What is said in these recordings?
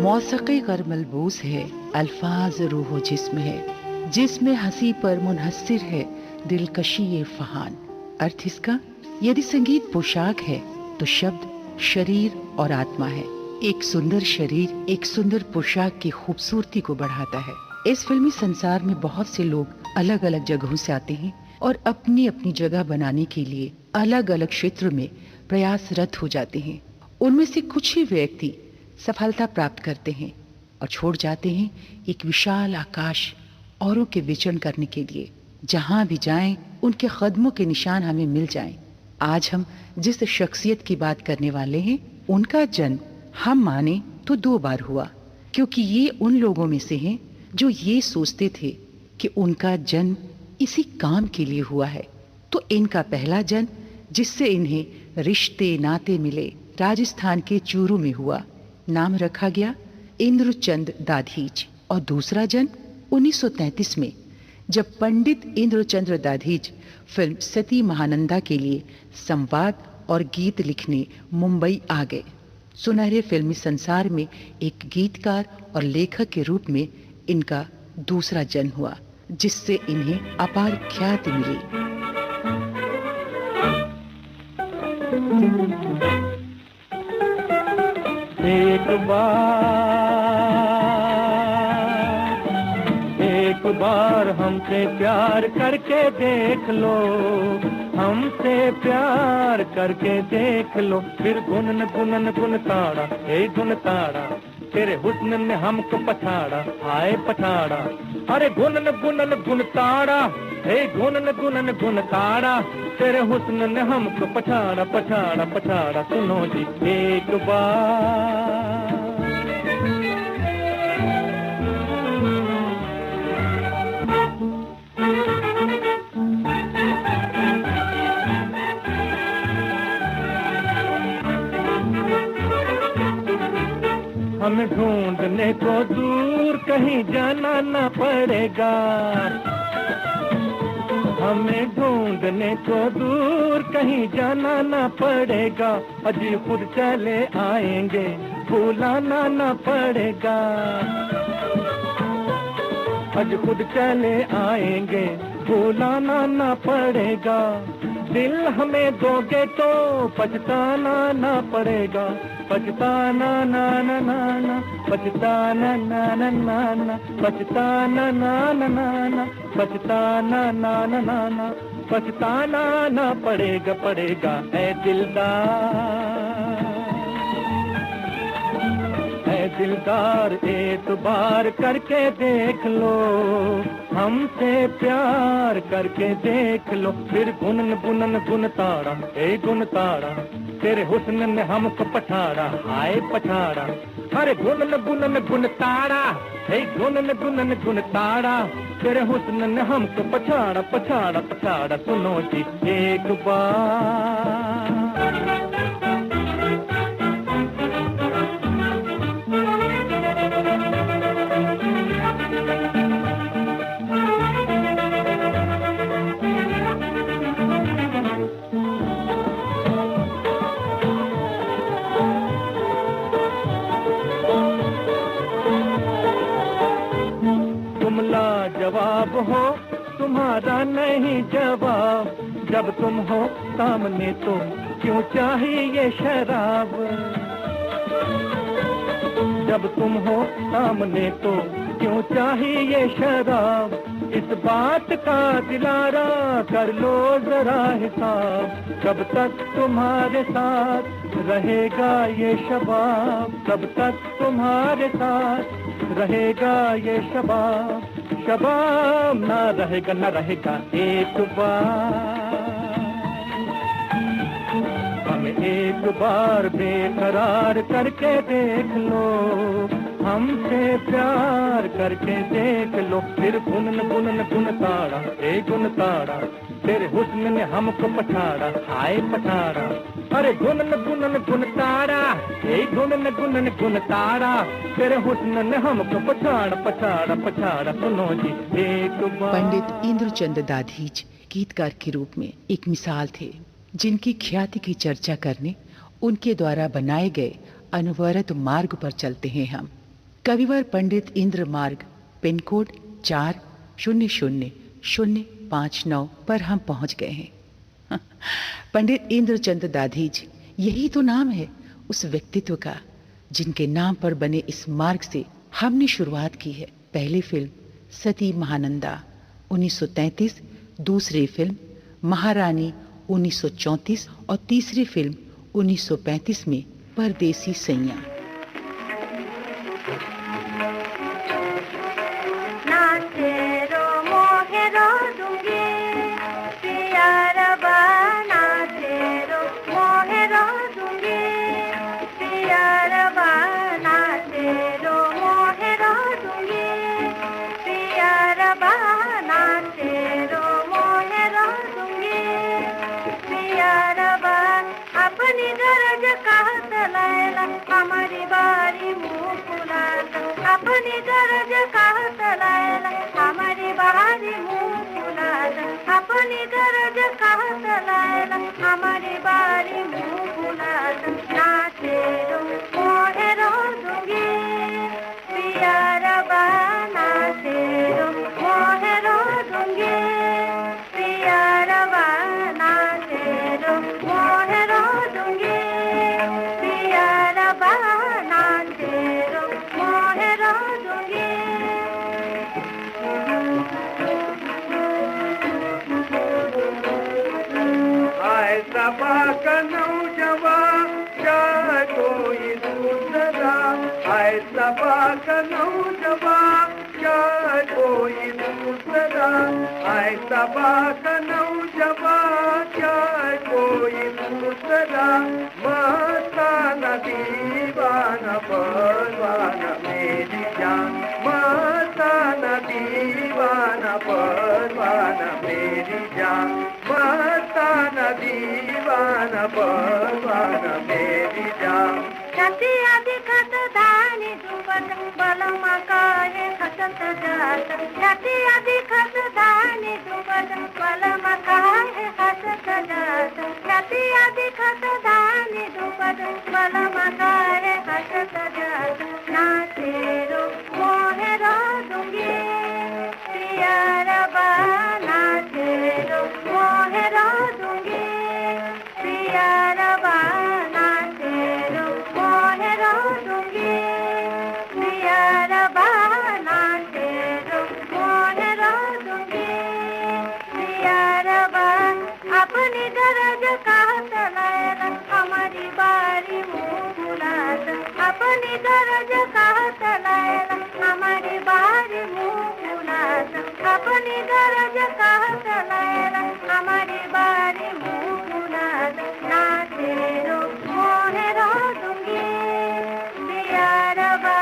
मौसीक़ी गर मलबूस है, अल्फाज रूह जिस्म है, जिसमें हंसी पर मुनहस्सिर है दिलकशी ये फहान। अर्थ इसका, यदि संगीत पोशाक है तो शब्द शरीर और आत्मा है। एक सुंदर शरीर एक सुंदर पोशाक की खूबसूरती को बढ़ाता है। इस फिल्मी संसार में बहुत से लोग अलग अलग जगहों से आते हैं और अपनी अपनी जगह बनाने के लिए अलग अलग क्षेत्र में प्रयासरत हो जाते हैं। उनमें से कुछ ही व्यक्ति सफलता प्राप्त करते हैं और छोड़ जाते हैं एक विशाल आकाश औरों के विचरण करने के लिए। जहां भी जाएं उनके कदमों के निशान हमें मिल जाएं। आज हम जिस शख्सियत की बात करने वाले हैं, उनका जन्म हम माने तो 2 बार हुआ, क्योंकि ये उन लोगों में से हैं जो ये सोचते थे कि उनका जन्म इसी काम के लिए हुआ है। तो इनका पहला जन्म, जिससे इन्हें रिश्ते नाते मिले, राजस्थान के चूरू में हुआ। नाम रखा गया इंद्रचंद दाधीच। और दूसरा जन्म 1933 में, जब पंडित इंद्रचंद्र दाधीच फिल्म सती महानंदा के लिए संवाद और गीत लिखने मुंबई आ गए। सुनहरे फिल्मी संसार में एक गीतकार और लेखक के रूप में इनका दूसरा जन्म हुआ, जिससे इन्हें अपार ख्याति मिली। एक बार हमसे प्यार करके देख लो, हमसे प्यार करके देख लो, फिर गुनन गुनन गुन ताड़ा, हे गुन ताड़ा, तेरे हुस्न ने हमको पछाड़ा, हाय पछाड़ा। अरे गुनन गुनन गुन ताड़ा, हे गुनन गुनन गुन ताड़ा, तेरे हुस्न ने हमको पछाड़ा पछाड़ा पछाड़ा। सुनो जी एक बार, हमें ढूंढने को दूर कहीं जाना न पड़ेगा, हमें ढूंढने को दूर कहीं जाना न पड़ेगा, अजी खुद चले आएंगे बुलाना न पड़ेगा, अज खुद चले आएंगे बुलाना न पड़ेगा। दिल हमें दोगे तो पछताना न पड़ेगा, पछताना ना ना ना ना, पछताना ना ना ना ना, पछताना ना ना ना ना, पछताना ना ना ना ना, पछताना ना पड़ेगा पड़ेगा। ऐ दिलदार, ऐ दिलदार, एक बार करके देख लो, हमसे प्यार करके देख लो, फिर गुनन गुनन गुन ताड़ा, ए गुन ताड़ा, तेरे हुस्न ने हमको पछाड़ा, हाय पछाड़ा। अरे गुनन गुनन गुन ताड़ा, हे गुनन गुनन गुन ताड़ा, तेरे हुस्न ने हमको पछाड़ा पछाड़ा पछाड़ा। सुनो जी एक बार, जवाब हो तुम्हारा नहीं जवाब, जब तुम हो सामने तो क्यों चाहिए शराब, जब तुम हो सामने तो क्यों चाहिए शराब। इस बात का दिलारा कर लो जरा हिसाब, कब तक तुम्हारे साथ रहेगा ये शबाब, कब तक तुम्हारे साथ रहेगा ये शबाब। शबाब ना रहेगा ना रहेगा एक बार, हम एक बार बेकरार करके देख लो, हमसे प्यार करके देख लो, फिर गुनन गुनन गुन ताड़ा, ए गुन ताड़ा, तेरे हुस्न ने हमको पछाड़ा, हाय पछाड़ा। अरे गुनन गुनन गुन ताड़ा, ए गुनन गुनन गुन ताड़ा, तेरे हुस्न ने हमको पछाड़ा पछाड़ा पछाड़ा। सुनो जी एक बार। पंडित इंद्रचंद दाधीच गीतकार के रूप में एक मिसाल थे, जिनकी ख्याति की चर्चा करने उनके द्वारा बनाए गए अनवरत मार्ग पर चलते हैं हम। कविवर पंडित इंद्र मार्ग पिन कोड 400059 पर हम पहुंच गए हैं। पंडित इंद्रचंद दाधीच, यही तो नाम है उस व्यक्तित्व का जिनके नाम पर बने इस मार्ग से हमने शुरुआत की है। पहली फिल्म सती महानंदा 1933, दूसरी फिल्म महारानी 1934 और तीसरी फिल्म 1935 में परदेसी सैया। हमारी बारी मुँह फुलाता, अपनी गरज कहता लैला, हमारी बारी मुँह फुलाता, अपनी गरज कहता लैला, हमारी बारी मुँह फुलाता। नाचे रो मोहे रो दूंगी पिया रबा, नाचे रो मोहे रो दूंगी पिया रबा, नाचे रो मोहे रो दूंगी पिया रबा, नाचे रो मोहे रो दूंगी। आए सबा का नौजवान चाहे कोई दूसरा, आए सबा का नौजवान चाहे कोई दूसरा, आए सबा का नौजवान चाहे कोई दूसरा, मस्ताना दीवाना परवाना मेरी जान, मस्ताना दीवाना परवाना मेरी जान, मस्ताना दीवाना परवाना मेरी जान। छतिया दिखत धानी दुबत बलमा काहे खसत जात, छतिया दिखत धानी दुबत बलमा काहे खसत जात, छतिया दिखत धानी दुबत बलमा काहे खसत जात। नाचे रो मोहे रो दूंगी पिया रबा, नाचे रो मोहे रो दूंगी पिया रबा, नाचे रो मोहे रो दूंगी पिया रबा, नाचे रो मोहे रो दूंगी पिया रबा। अपनी गरज कहता लैला, हमारी बारी मुँह फुलाता, अपनी गरज कहता लैला, हमारी बारी मुँह फुलाता, अपनी गरज कहता लैला, हमारी बारी मुँह फुलाता। नाचे रो मोहे रो दूंगी पिया रबा,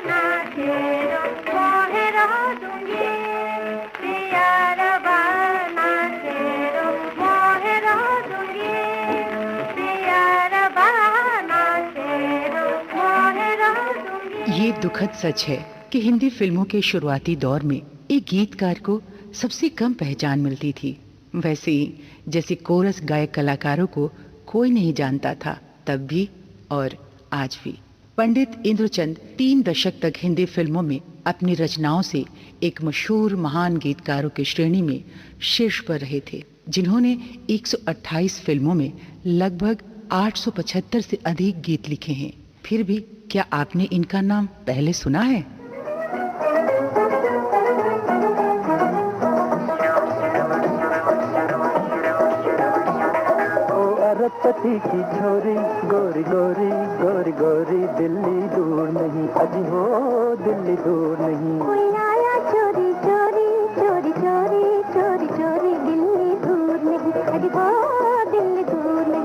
नाचे रो मोहे रो दूंगी पिया रबा, नाचे रो मोहे रो दूंगी पिया रबा, नाचे रो मोहे रो दूंगी। ये दुखद सच है कि हिंदी फिल्मों के शुरुआती दौर में एक गीतकार को सबसे कम पहचान मिलती थी। वैसे ही जैसे कोरस गायक कलाकारों को कोई नहीं जानता था, तब भी और आज भी। पंडित इंद्रचंद 3 दशक तक हिंदी फिल्मों में अपनी रचनाओं से एक मशहूर महान गीतकारों की श्रेणी में शीर्ष पर रहे थे, जिन्होंने 128 फिल्मों में लगभग 875 से अधिक गीत लिखे हैं। फिर भी क्या आपने इनका नाम पहले सुना है? अरबपति की छोरी गोरी गोरी गोरी गोरी, दिल्ली दूर नहीं अजी हो, दिल्ली दूर नहीं। कोई आया चोरी चोरी चोरी चोरी चोरी चोरी, दिल्ली दूर नहीं अजी हो, दिल्ली दूर नहीं।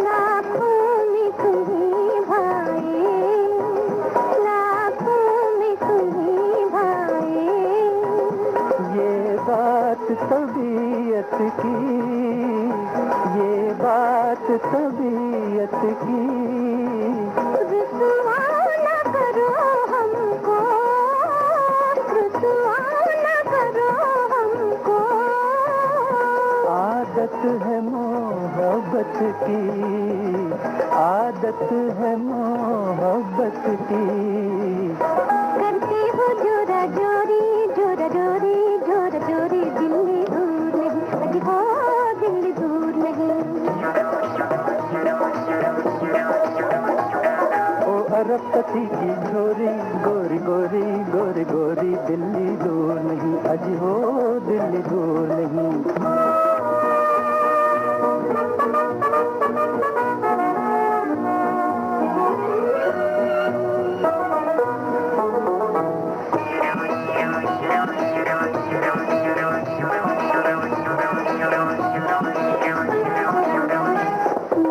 लाखों में तुम्हीं भाए, लाखों में तुम्हीं भाए। ये बात तबीयत की, ये बात तबीयत की। रुसवा न करो हमको, रुसवा न करो हमको। आदत है मोहब्बत की, आदत है मोहब्बत की। करते हो जोरा जोरी जोरा जोरी जोरा जोरी, दिल्ली दूर नहीं, अजी हो दिल्ली दूर नहीं। ओ अरबपति की छोरी, गोरी गोरी गोरी गोरी, दिल्ली दूर नहीं, अजी हो दिल्ली दूर नहीं।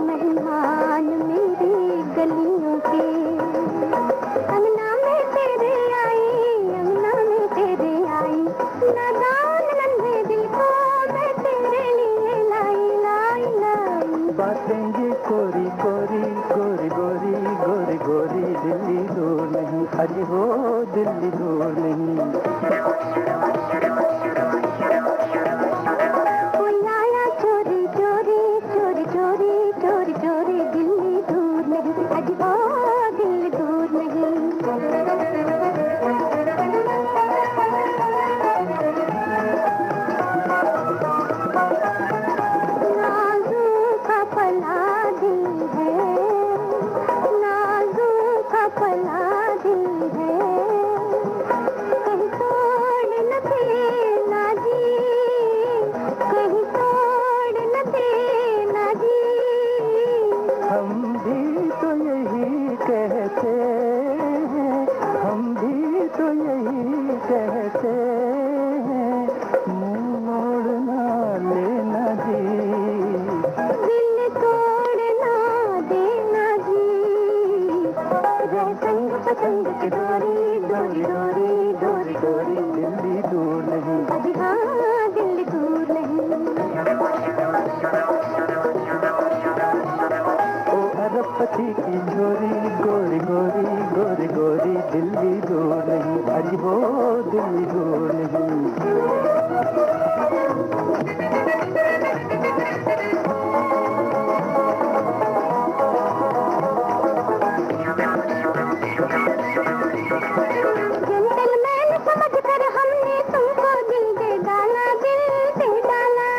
मेहमान मेरी गलियों के, अंगना में तेरे आई, अंगना में तेरे आई, नादान नन्हे दिल को मैं तेरे लिए लाई लाई लाई। बातें ये कोरी कोरी गोरी गोरी गोरी गोरी, दिल्ली दूर नहीं, अजी हो दिल्ली दूर नहीं। कोई आया चोरी चोरी चोरी चोरी चोरी चोरी, दिल्ली दूर नहीं, अजी हो दिल्ली दूर नहीं। नाजुक पला दिल है, नाजुक पला दिल है, कहीं तोड़ न देना जी, कहीं तोड़ न देना जी। हम भी तो यही कहते हैं, हम भी तो यही कहते हैं, मुंह मोड़ना लेना जी। दिल तोड़ना देना जी, रे संग पतंग की डोरी डोरी डोरी डोरी डोरी, दिल्ली दूर नहीं, अभी हाँ दिल्ली दूर नहीं। ओ अरबपति की छोरी, गोरी गोरी गोरी गोरी, दिल्ली दूर नहीं, अजी हो दिल्ली दूर नहीं। जेंटलमैन समझ कर हमने तुमको दिल दे डाला, दिल दे डाला।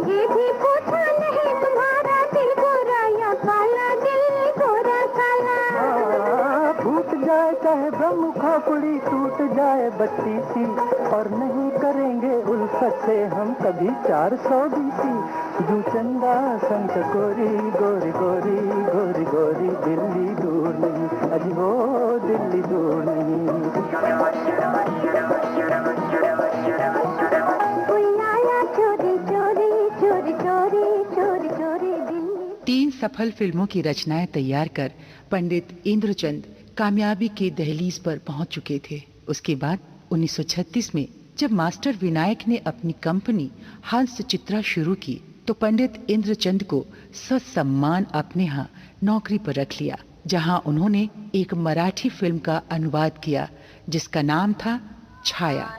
ये भी पूछा नहीं तुम्हारा दिल गोरा या काला, दिल गोरा काला। फूट जाए चाहे ब्रह्म खोपड़ी, टूट जाए बत्ती सी, और नहीं करेंगे उल्फत से हम कभी 420। जू चंदा संत गोरी गोरी गोरी गोरी गोरी, दिल्ली दूर नहीं, अजी हो दिल्ली दूर नहीं। कोई आया चोरी चोरी चोरी चोरी चोरी चोरी, दिल्ली। 3 सफल फिल्मों की रचनाएं तैयार कर पंडित इंद्रचंद कामयाबी के दहलीज पर पहुंच चुके थे। उसके बाद 1936 में जब मास्टर विनायक ने अपनी कंपनी हंस चित्रा शुरू की, तो पंडित इंद्रचंद को ससम्मान अपने यहाँ नौकरी पर रख लिया, जहां उन्होंने एक मराठी फिल्म का अनुवाद किया जिसका नाम था छाया।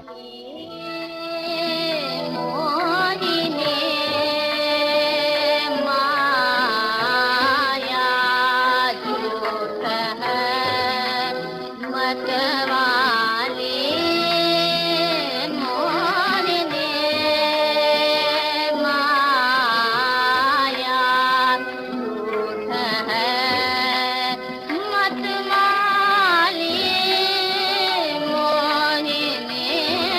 मत वाली मोहिनी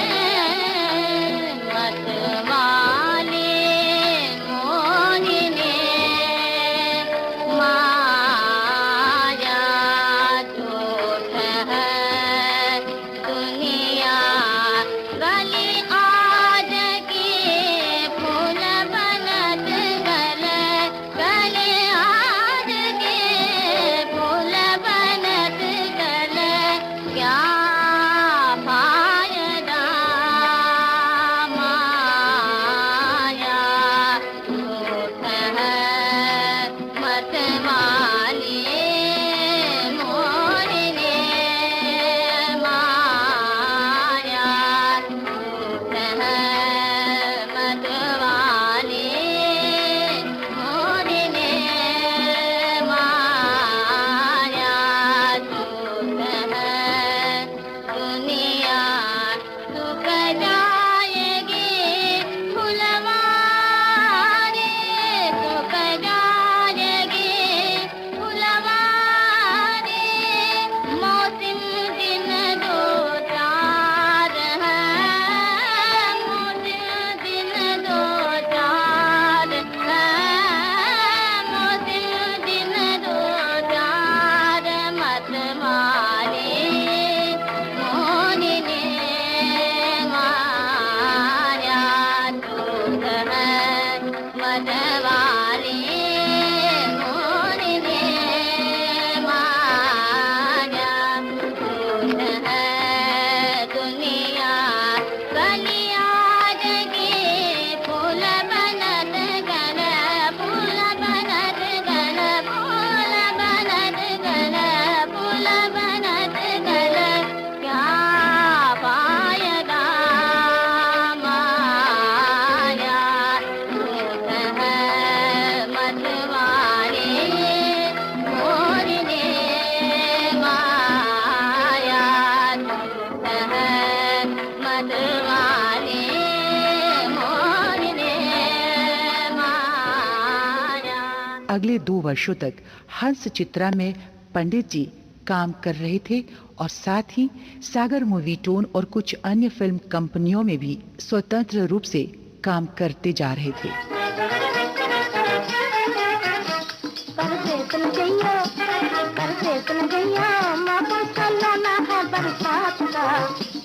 अगले 2 वर्षों तक हंस चित्रा में पंडित जी काम कर रहे थे और साथ ही सागर मूवीटोन और कुछ अन्य फिल्म कंपनियों में भी स्वतंत्र रूप से काम करते जा रहे थे।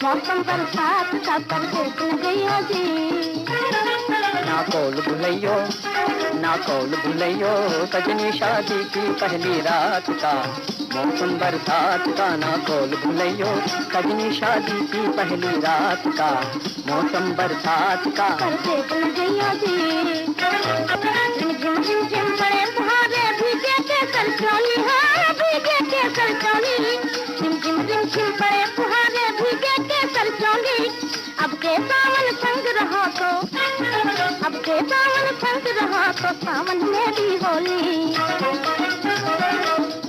मौसम बरसात का परदेस न गइयो जी। ना कौल भुलैयो सजनी शादी की पहली रात का। मौसम बरसात का ना कौल भुलैयो सजनी शादी की पहली रात का। मौसम बरसात का परदेस न गइयो जी। झिम झिम झिम पड़े फुहारे भीगे के सरसोनी, हाँ भीगे के सरसोनी। झिम झिम झिम झिम पड़े फुहारे भीगे के सरसोनी। अब के सावन संग रहा तो, अब के सावन संग रहा तो सावन में भी होली।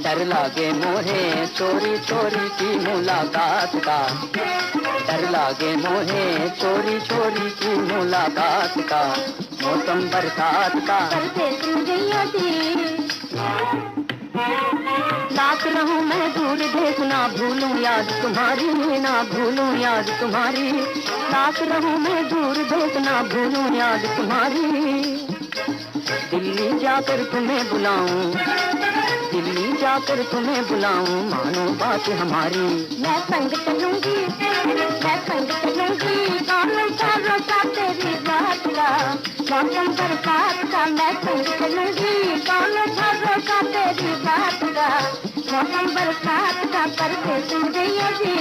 डर लागे मोहे चोरी चोरी की मुलाकात का। डर लागे मोहे चोरी चोरी की मुलाकात का। मौसम बरसात का परदेस न गइयो जी। लाख रहूं मैं दूर देश, ना भूलूं याद तुम्हारी, ना भूलूं याद तुम्हारी। लाख रहूं मैं दूर देश, ना भूलूं याद तुम्हारी। दिल्ली जाकर तुम्हें बुलाऊं, दिल्ली जाकर तुम्हें बुलाऊं, मानो बात हमारी। मैं संग चलूंगी, मैं संग चलूंगी, गानों का रोसा तेरी बात का। मौसम बरसात का मैं संग चलूंगी, गानों का रोसा तेरी बात का। मौसम बरसात का परदेस न गइयो जी।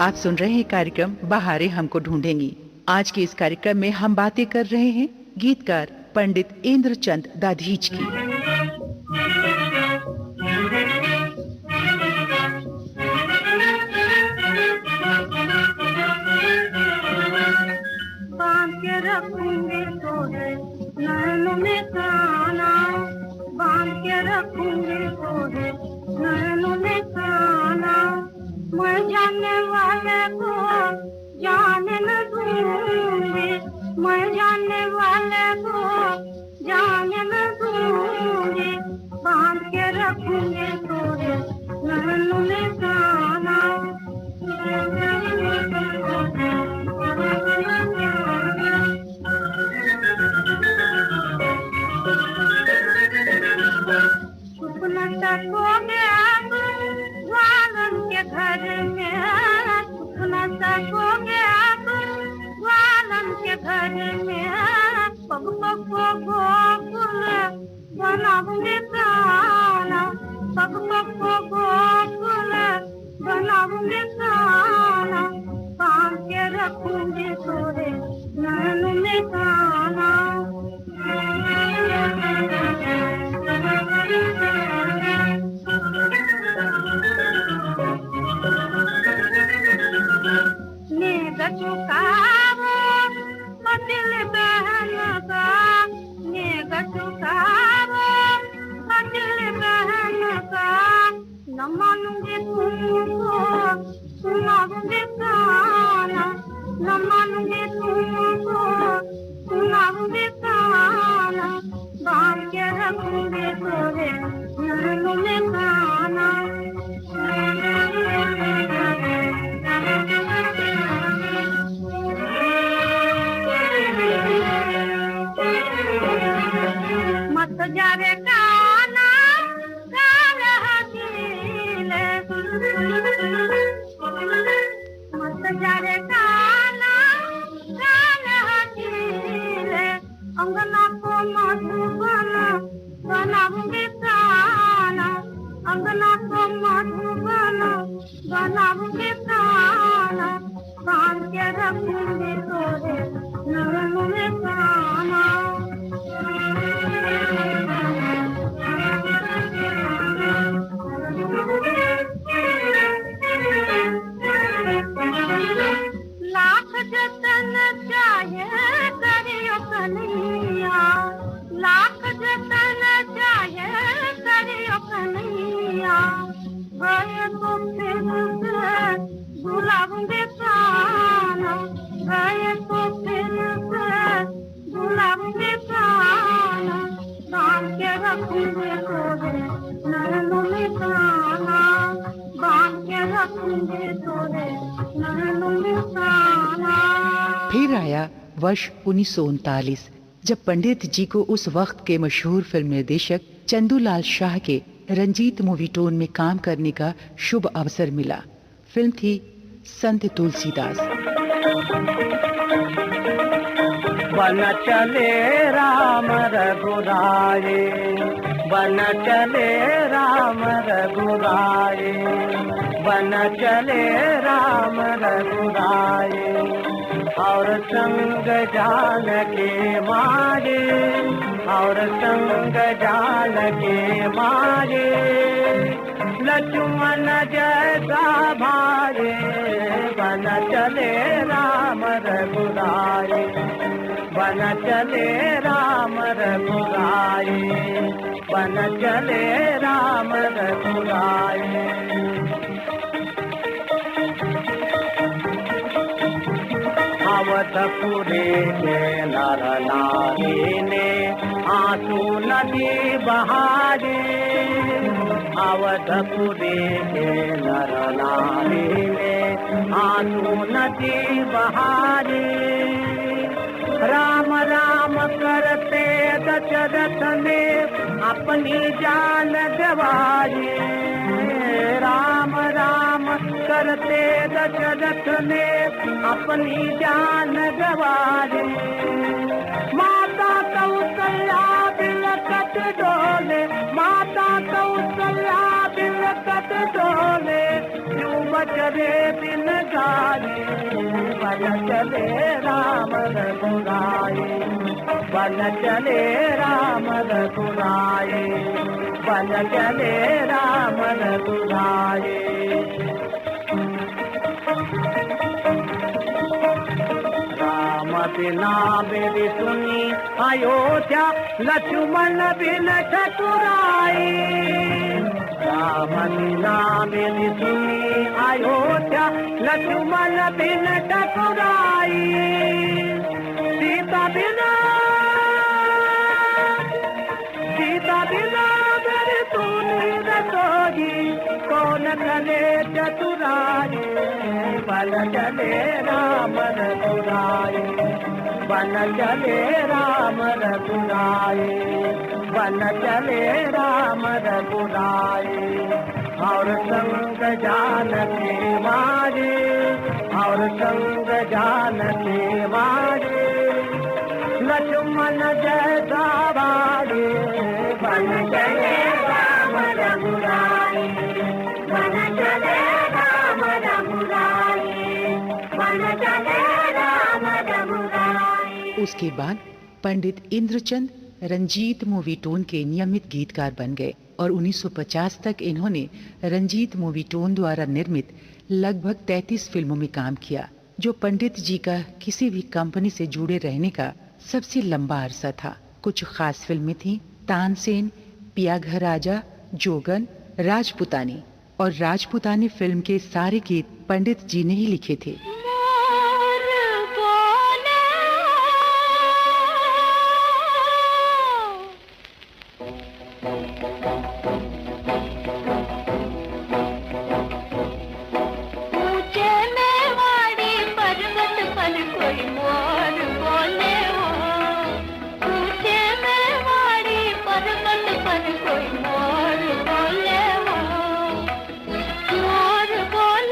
आप सुन रहे हैं कार्यक्रम बहारें हमको ढूंढेंगी। आज के इस कार्यक्रम में हम बातें कर रहे हैं गीतकार पंडित इंद्रचंद दाधीच की। बांध के रखूंगे तोरे नैनों में काना, बांध के रखूंगे तोरे नैनों में काना। मैं जाने वाले को जाने न दूंगी, मैं जाने वाले को जाने न दूंगी। बांध के रखूंगे तोरे नैनों में काना। छुप न सकोगे आप ग्वालन के घर में, छुप न सकोगे आप ग्वालन के घर में। पग पग को गोकुल बनाऊंगी खाना, पग पग को गोकुल बनाऊंगी खाना। बांध के रखूंगी तोरे नैनों में काना। नेग चुकावो दिल बहन का, नेग चुकावो दिल बहन का। न मानूंगी तुमको सुनाऊंगी गाना, न मानूंगी तुमको सुनाऊंगी गाना। बांध के रखूंगी तोरे नैनों में काना। मत जारे गाना गाना हसीले अंगना को मधुबन बनाऊंगी प्राण अंगना को मधुबन बनाऊंगी प्राण बांध के रखूंगी तोरे नैनों में प्राण लाख जतन चाहे करियो कन्हैया लाख जतन चाहे करियो कन्हैया गए तो फिर से बुलाऊंगे प्राण गए तो फिर से बुलाऊंगे प्राण बांध के रखूंगे तोरे नैनों में प्राण बांध के रखूंगे तोरे नैनों में प्राण। फिर आया वर्ष 1939 जब पंडित जी को उस वक्त के मशहूर फिल्म निर्देशक चंदूलाल शाह के रंजीत मूवीटोन में काम करने का शुभ अवसर मिला। फिल्म थी संत तुलसीदास। बन चले राम रघुराए बन चले राम रघुराए बन चले राम रघुराए और संग जान के मारे और संग जान के मारे लक्ष्मण जैसा भारे बन चले राम रघुराए बन चले राम रघुराए बन चले राम रघुराए। अवधपुरी के नर नारी ने आंसू नदी बहारे अवधपुरी के नर नारी ने आंसू नदी बहारे राम राम करते दशरथ ने अपनी जान गंवाई राम राम करते दशरथ ने अपनी जान गंवाई माता कौशल्या बिलखत डोले माता कौशल्या बिलखत डोले क्यों बचरे दिन गाये बन चले राम रघुराए बन चले राम रघुराए बन चले राम रघुराए। राम बिना मेरी सुनी अयोध्या लक्ष्मण बिन ठकुराई राम बिना मेरी सुनी अयोध्या लक्ष्मण बिन ठकुराई सीता बिना मेरी सुनी रसोई कौन करे चतुराई बन चले राम रघुराए बन चले राम रघुराए बन चले राम रघुराए और संग जान के मारे और संग जान के मारे लक्ष्मण जैसा बारे बन चले राम रघुराए बन चले राम रघुराए बन चले राम रघुराए। उसके बाद पंडित इंद्रचंद रंजीत मूवीटोन के नियमित गीतकार बन गए और 1950 तक इन्होंने रंजीत मूवीटोन द्वारा निर्मित लगभग 33 फिल्मों में काम किया, जो पंडित जी का किसी भी कंपनी से जुड़े रहने का सबसे लंबा अरसा था। कुछ खास फिल्में थीं तानसेन, पिया घर राजा, जोगन, राजपुतानी। और राजपुतानी फिल्म के सारे गीत पंडित जी ने ही लिखे थे। मोर बोले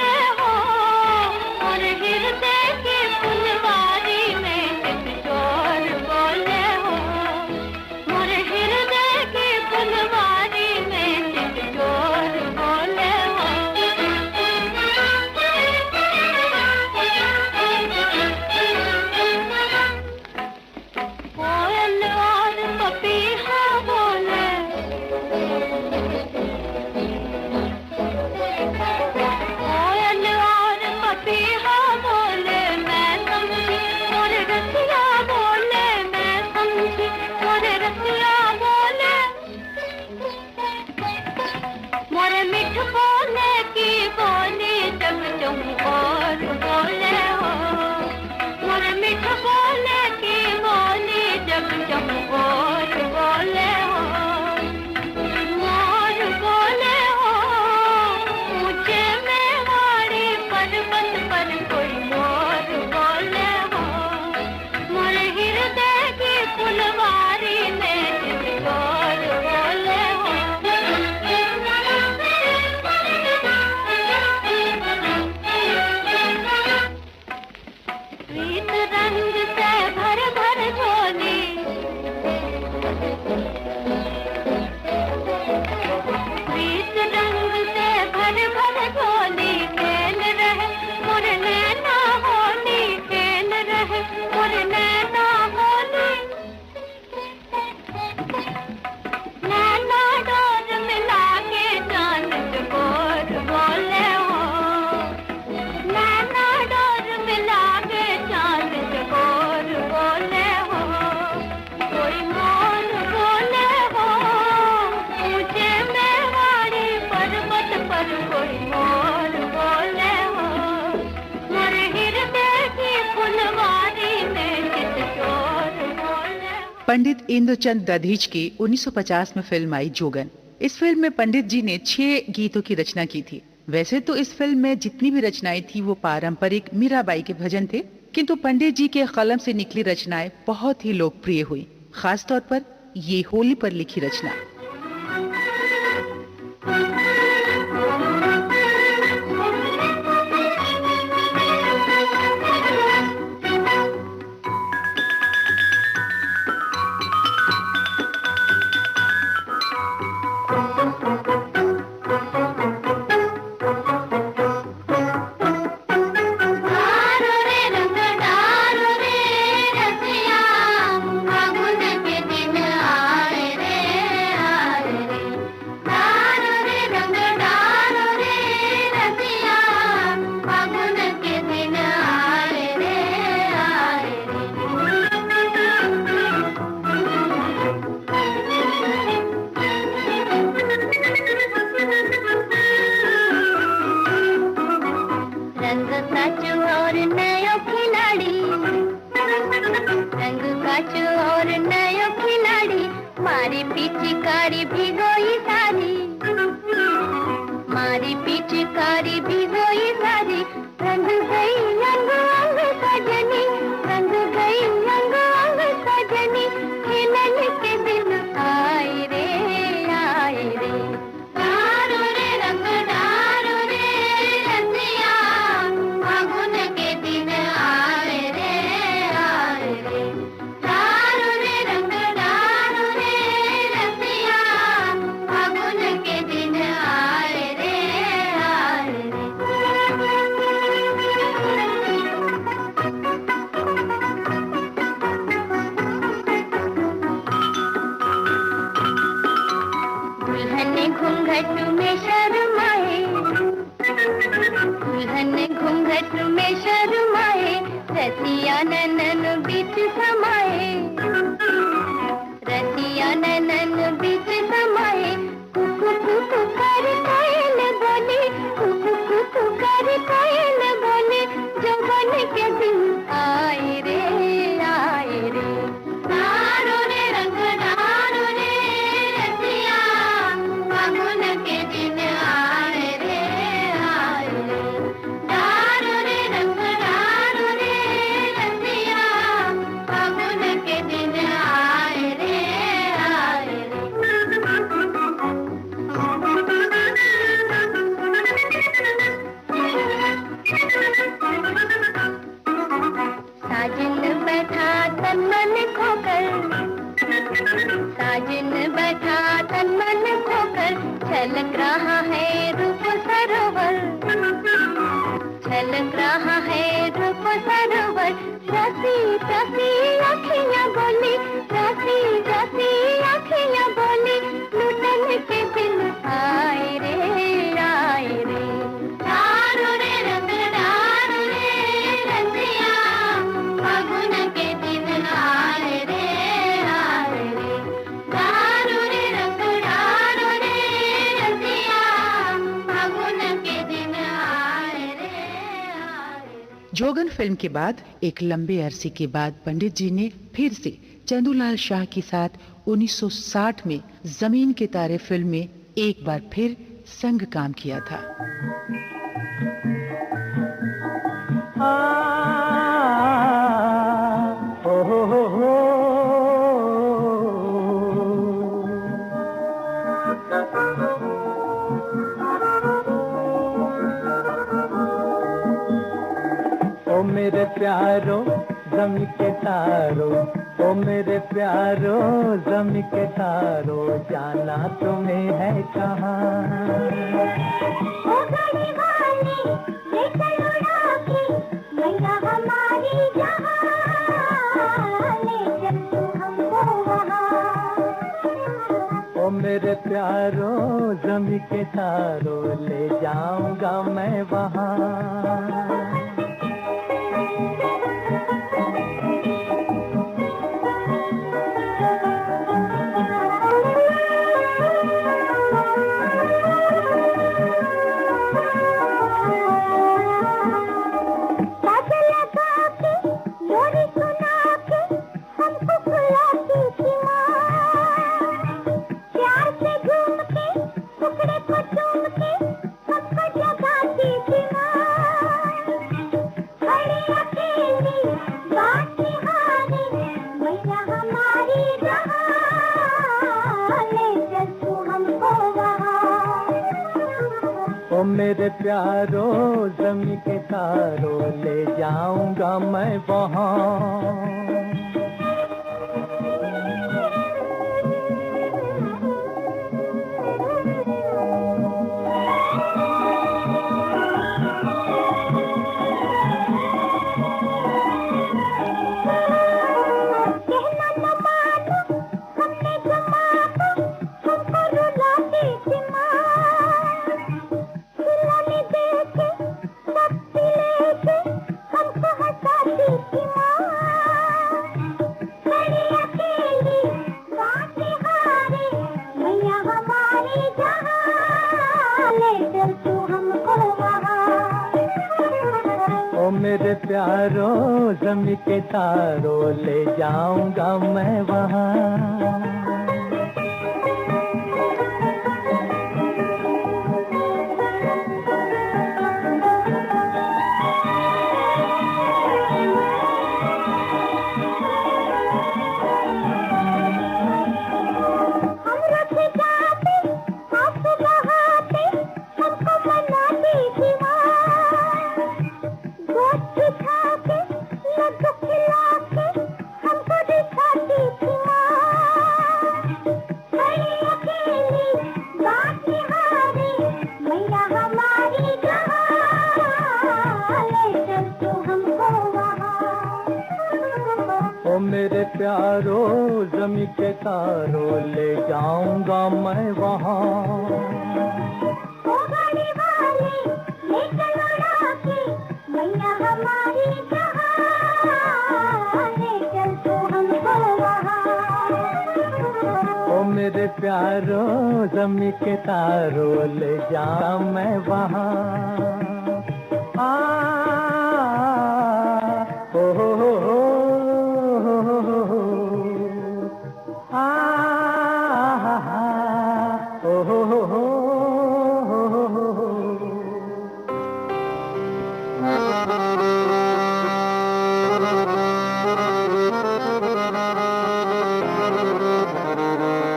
पंडित इंद्रचंद दधीच की 1950 में फिल्म आई जोगन। इस फिल्म में पंडित जी ने 6 गीतों की रचना की थी। वैसे तो इस फिल्म में जितनी भी रचनाएं थी वो पारंपरिक मीराबाई के भजन थे, किंतु पंडित जी के कलम से निकली रचनाएं बहुत ही लोकप्रिय हुई, खासतौर पर ये होली पर लिखी रचना। जोगन फिल्म के बाद एक लंबे अरसे के बाद पंडित जी ने फिर से चंदूलाल शाह के साथ 1960 में जमीन के तारे फिल्म में एक बार फिर संग काम किया था। ओ मेरे प्यारो जमी के तारो, ओ मेरे प्यारो जमी के तारो, जाना तुम्हें है कहाँ? ओ गाड़ी वाले ले चलो राखी, मैया हमारी जहाँ, ले चलो हमको वहाँ। ओ मेरे प्यारो जमी के तारो, ले जाऊंगा मैं वहाँ। साथ लगा के लोरी सुना के हमको बुलाती मेरे प्यारो ज़मीं के तारों ले जाऊंगा मैं वहाँ। मेरे प्यारो ज़मीं के तारों ले जाऊंगा मैं वहाँ। मेरे प्यारो ज़मीं के तारों ले जाऊंगा मैं वहाँ। ओ मेरे प्यारो ज़मीं के तारों ले जाऊंगा मैं वहाँ।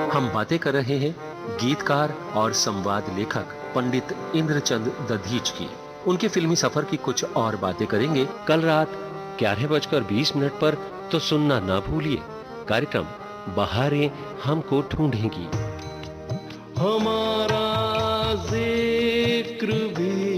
हम बातें कर रहे हैं गीतकार और संवाद लेखक पंडित इंद्रचंद दधीच की। उनके फिल्मी सफर की कुछ और बातें करेंगे कल रात 11:20 पर। तो सुनना ना भूलिए कार्यक्रम बहारें हमको ढूंढेंगी। हमारा जिक्र भी